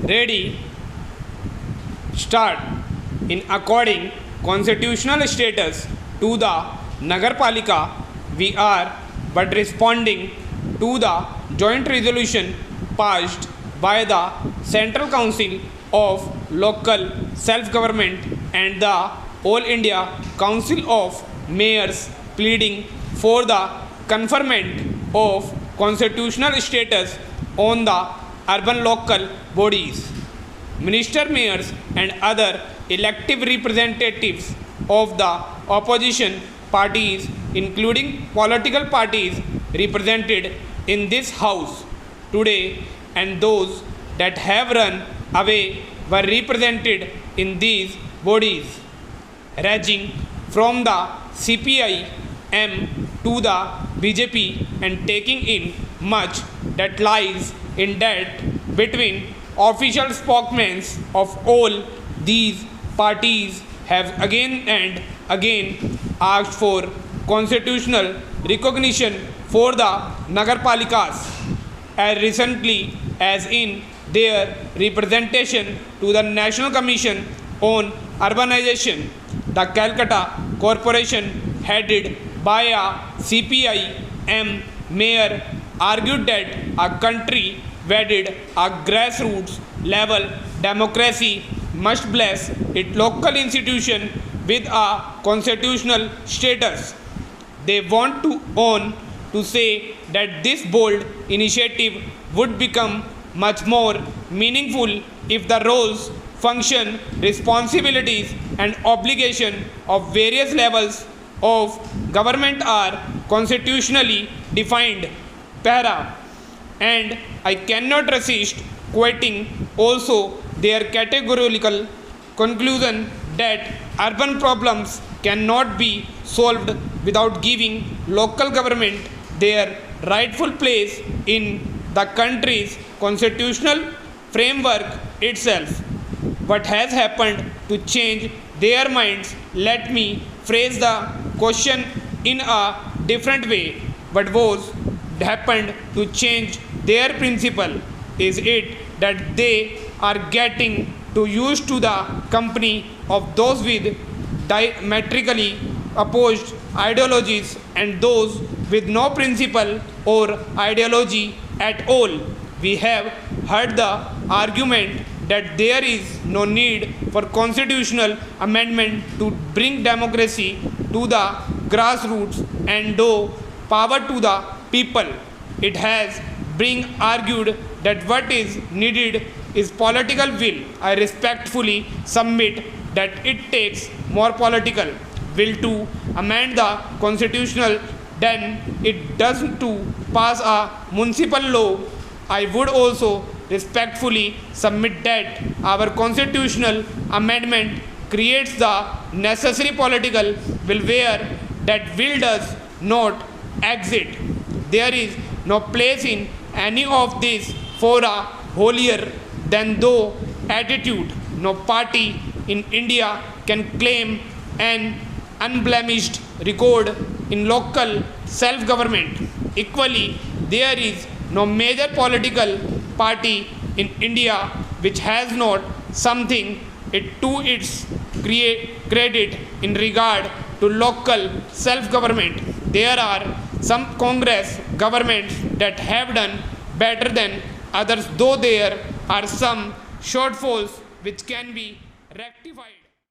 Ready, start. In according constitutional status to the Nagarpalika, we are but responding to the joint resolution passed by the Central Council of Local Self-Government and the All India Council of Mayors pleading for the conferment of constitutional status on the urban local bodies. Minister mayors and other elective representatives of the opposition parties, including political parties represented in this house today, and those that have run away were represented in these bodies, ranging from the CPI M to the BJP, and taking in much that lies in debt between official spokesmen of all these parties have again and again asked for constitutional recognition for the Nagarpalikas as recently as in their representation to the National Commission on Urbanization. The Calcutta Corporation, headed by a CPI M mayor, argued that a country wedded a grassroots level democracy must bless its local institution with a constitutional status. They want to say that this bold initiative would become much more meaningful if the roles, function, responsibilities, and obligation of various levels of government are constitutionally defined. Para. And I cannot resist quoting also their categorical conclusion that urban problems cannot be solved without giving local government their rightful place in the country's constitutional framework itself. What has happened to change their minds? Let me phrase the question in a different way. What was happened to change their principle? Is it that they are getting too used to the company of those with diametrically opposed ideologies and those with no principle or ideology at all? We have heard the argument that there is no need for constitutional amendment to bring democracy to the grassroots and do power to the people. It has been argued that what is needed is political will. I respectfully submit that it takes more political will to amend the constitutional than it does to pass a municipal law. I would also respectfully submit that our constitutional amendment creates the necessary political will where that will does not exist. There is no place in any of these for a holier than thou attitude. No party in India can claim an unblemished record in local self-government. Equally, there is no major political party in India which has not something it to its credit in regard to local self-government. There are some Congress governments that have done better than others, though there are some shortfalls which can be rectified.